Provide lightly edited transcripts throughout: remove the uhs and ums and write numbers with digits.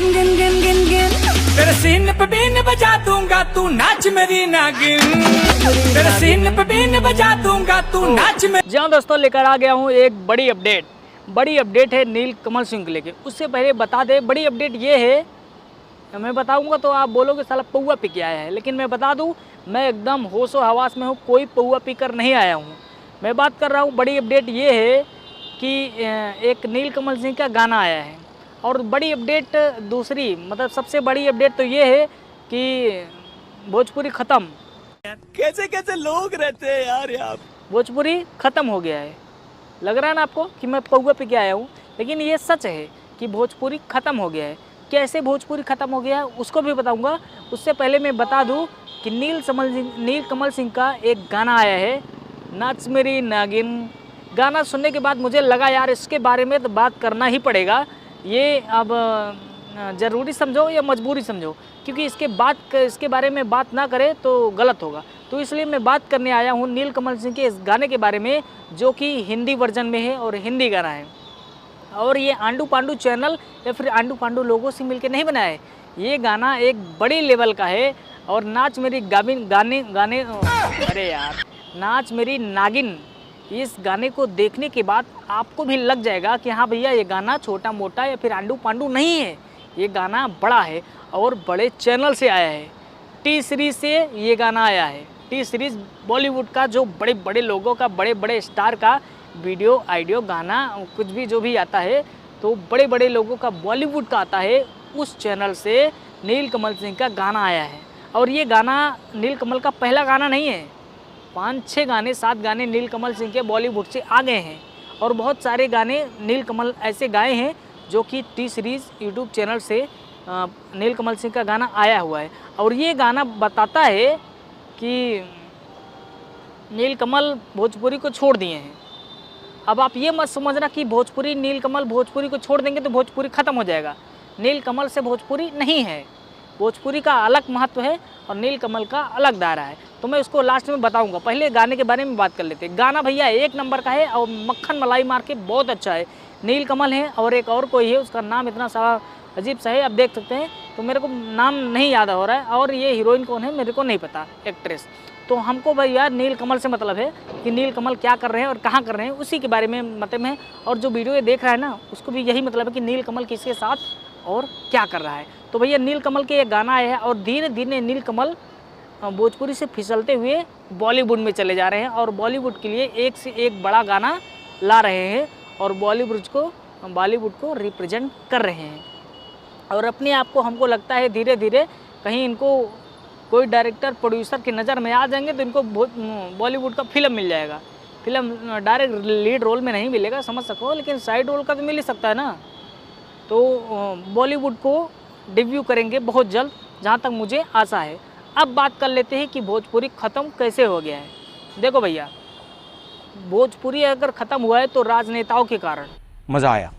गिन गिन गिन गिन गिन तेरे सीन पे बीन बजा दूंगा तू नाच मेरी नागिन। तेरे सीन पे बीन बजा दूंगा तू नाच मेरी। जी हाँ दोस्तों, लेकर आ गया हूँ एक बड़ी अपडेट। बड़ी अपडेट है नील कमल सिंह को लेके। उससे पहले बता दे, बड़ी अपडेट ये है, मैं बताऊंगा तो आप बोलोगे साला पौवा पी के आया है, लेकिन मैं बता दूं मैं एकदम होशो हवास में हूँ, कोई पौवा पी कर नहीं आया हूँ। मैं बात कर रहा हूँ, बड़ी अपडेट ये है कि एक नील कमल सिंह का गाना आया है। और बड़ी अपडेट दूसरी, मतलब सबसे बड़ी अपडेट तो ये है कि भोजपुरी ख़त्म। कैसे कैसे लोग रहते हैं यार यहाँ। भोजपुरी ख़त्म हो गया है। लग रहा है ना आपको कि मैं पौवा पी के आया हूँ, लेकिन ये सच है कि भोजपुरी ख़त्म हो गया है। कैसे भोजपुरी ख़त्म हो गया है उसको भी बताऊंगा। उससे पहले मैं बता दूं कि नील कमल सिंह का एक गाना आया है, नाच मेरी नागिन। गाना सुनने के बाद मुझे लगा यार इसके बारे में तो बात करना ही पड़ेगा। ये अब ज़रूरी समझो या मजबूरी समझो, क्योंकि इसके बारे में बात ना करें तो गलत होगा। तो इसलिए मैं बात करने आया हूँ नील कमल सिंह के इस गाने के बारे में, जो कि हिंदी वर्जन में है और हिंदी गाना है। और ये आंडू पांडू चैनल या फिर आंडू पांडू लोगों से मिलके नहीं बनाया है। ये गाना एक बड़ी लेवल का है। और नाच मेरी गाने अरे यार, नाच मेरी नागिन, इस गाने को देखने के बाद आपको भी लग जाएगा कि हाँ भैया ये गाना छोटा मोटा या फिर आंडू पांडू नहीं है, ये गाना बड़ा है और बड़े चैनल से आया है। टी सीरीज़ से ये गाना आया है। टी सीरीज़ बॉलीवुड का जो बड़े बड़े लोगों का, बड़े बड़े स्टार का वीडियो आइडियो गाना कुछ भी जो भी आता है, तो बड़े बड़े लोगों का बॉलीवुड का आता है। उस चैनल से नील कमल सिंह का गाना आया है। और ये गाना नील कमल का पहला गाना नहीं है, 5-6 गाने 7 गाने नील कमल सिंह के बॉलीवुड से आ गए हैं। और बहुत सारे गाने नील कमल ऐसे गाए हैं जो कि टी सीरीज़ यूट्यूब चैनल से नील कमल सिंह का गाना आया हुआ है। और ये गाना बताता है कि नील कमल भोजपुरी को छोड़ दिए हैं। अब आप ये मत समझना कि नील कमल भोजपुरी को छोड़ देंगे तो भोजपुरी ख़त्म हो जाएगा। नील कमल से भोजपुरी नहीं है। भोजपुरी का अलग महत्व है और नील कमल का अलग दायरा है। तो मैं उसको लास्ट में बताऊंगा। पहले गाने के बारे में बात कर लेते हैं। गाना भैया एक नंबर का है और मक्खन मलाई मार के बहुत अच्छा है। नील कमल है और एक और कोई है, उसका नाम इतना सा अजीब सा है, आप देख सकते हैं। तो मेरे को नाम नहीं याद हो रहा है। और ये हीरोइन कौन है मेरे को नहीं पता, एक्ट्रेस। तो हमको भैया नील कमल से मतलब है कि नील कमल क्या कर रहे हैं और कहाँ कर रहे हैं, उसी के बारे में मतलब है। और जो वीडियो ये देख रहा है ना, उसको भी यही मतलब है कि नील कमल किसके साथ और क्या कर रहा है। तो भैया नील कमल के ये गाना आया है और धीरे धीरे नील कमल भोजपुरी से फिसलते हुए बॉलीवुड में चले जा रहे हैं और बॉलीवुड के लिए एक से एक बड़ा गाना ला रहे हैं और बॉलीवुड को रिप्रेजेंट कर रहे हैं। और अपने आप को हमको लगता है धीरे धीरे कहीं इनको कोई डायरेक्टर प्रोड्यूसर की नज़र में आ जाएंगे तो इनको बॉलीवुड का फिल्म मिल जाएगा। फिल्म डायरेक्ट लीड रोल में नहीं मिलेगा, समझ सको, लेकिन साइड रोल का तो मिल ही सकता है ना। तो बॉलीवुड को डेब्यू करेंगे बहुत जल्द, जहाँ तक मुझे आशा है। अब बात कर लेते हैं कि भोजपुरी ख़त्म कैसे हो गया है। देखो भैया, भोजपुरी अगर ख़त्म हुआ है तो राजनेताओं के कारण। मज़ा आया।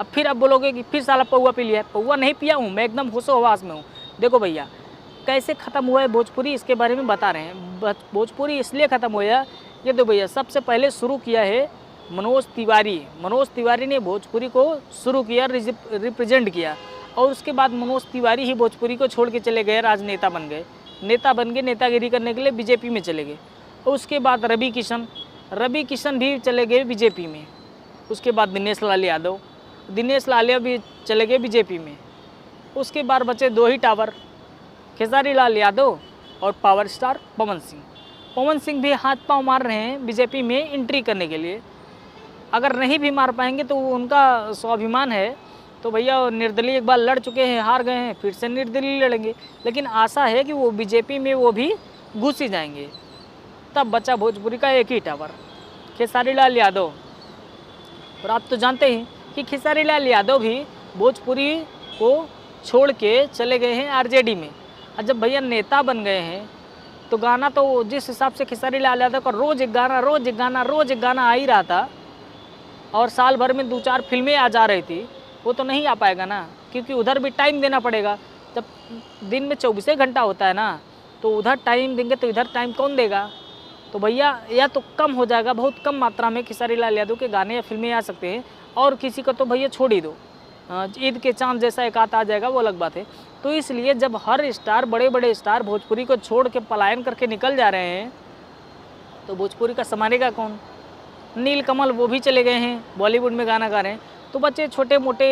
अब फिर आप बोलोगे कि फिर साला पौवा पी लिया है। पौवा नहीं पिया हूँ, मैं एकदम होशो हवास में हूँ। देखो भैया, कैसे ख़त्म हुआ है भोजपुरी, इसके बारे में बता रहे हैं। भोजपुरी इसलिए ख़त्म हुआ, ये तो भैया सबसे पहले शुरू किया है मनोज तिवारी। मनोज तिवारी ने भोजपुरी को शुरू किया, रिप्रेजेंट किया। और उसके बाद मनोज तिवारी ही भोजपुरी को छोड़ के चले गए, राजनेता बन गए। नेतागिरी करने के लिए बीजेपी में चले गए। और उसके बाद रवि किशन भी चले गए बीजेपी में। उसके बाद दिनेश लाल यादव भी चले गए बीजेपी में। उसके बाद बचे 2 ही टावर, खेसारी लाल यादव और पावर स्टार पवन सिंह भी हाथ पांव मार रहे हैं बीजेपी में एंट्री करने के लिए। अगर नहीं भी मार पाएंगे तो उनका स्वाभिमान है। तो भैया निर्दलीय एक बार लड़ चुके हैं, हार गए हैं, फिर से निर्दलीय लड़ेंगे। लेकिन आशा है कि वो बीजेपी में वो भी घुस ही जाएंगे। तब बचा भोजपुरी का एक ही टावर, खेसारी लाल यादव। और आप तो जानते हैं कि खेसारी लाल यादव भी भोजपुरी को छोड़ के चले गए हैं आरजेडी में। और जब भैया नेता बन गए हैं तो गाना तो जिस हिसाब से खेसारी लाल यादव का रोज़ एक गाना आ ही रहा था और साल भर में 2-4 फिल्में आ जा रही थी, वो तो नहीं आ पाएगा ना, क्योंकि उधर भी टाइम देना पड़ेगा। जब दिन में 24 घंटा होता है ना, तो उधर टाइम देंगे तो इधर टाइम कौन देगा। तो भैया या तो कम हो जाएगा, बहुत कम मात्रा में खेसारी लाल यादव के गाने या फिल्में आ सकते हैं, और किसी को तो भैया छोड़ ही दो। ईद के चांद जैसा एक आत आ जाएगा, वो अलग बात है। तो इसलिए जब हर स्टार, बड़े बड़े स्टार भोजपुरी को छोड़ के पलायन करके निकल जा रहे हैं, तो भोजपुरी का संभालेगा कौन? नील कमल वो भी चले गए हैं, बॉलीवुड में गाना गा रहे हैं, तो बच्चे छोटे मोटे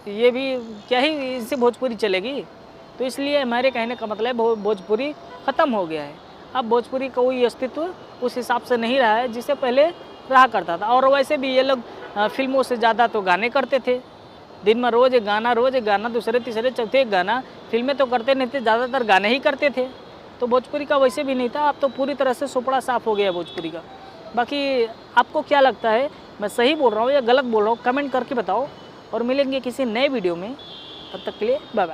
ये भी क्या ही इनसे भोजपुरी चलेगी? तो इसलिए हमारे कहने का मतलब है भोजपुरी ख़त्म हो गया है। अब भोजपुरी का कोई अस्तित्व उस हिसाब से नहीं रहा है जिसे पहले रहा करता था। और वैसे भी ये लोग फिल्मों से ज़्यादा तो गाने करते थे, दिन में रोज़ एक गाना, दूसरे तीसरे चौथे एक गाना। फिल्में तो करते नहीं थे, ज़्यादातर गाने ही करते थे। तो भोजपुरी का वैसे भी नहीं था, अब तो पूरी तरह से सुपड़ा साफ हो गया भोजपुरी का। बाकी आपको क्या लगता है, मैं सही बोल रहा हूँ या गलत बोल रहा हूँ, कमेंट करके बताओ। और मिलेंगे किसी नए वीडियो में, तब तक के लिए बाय बाय।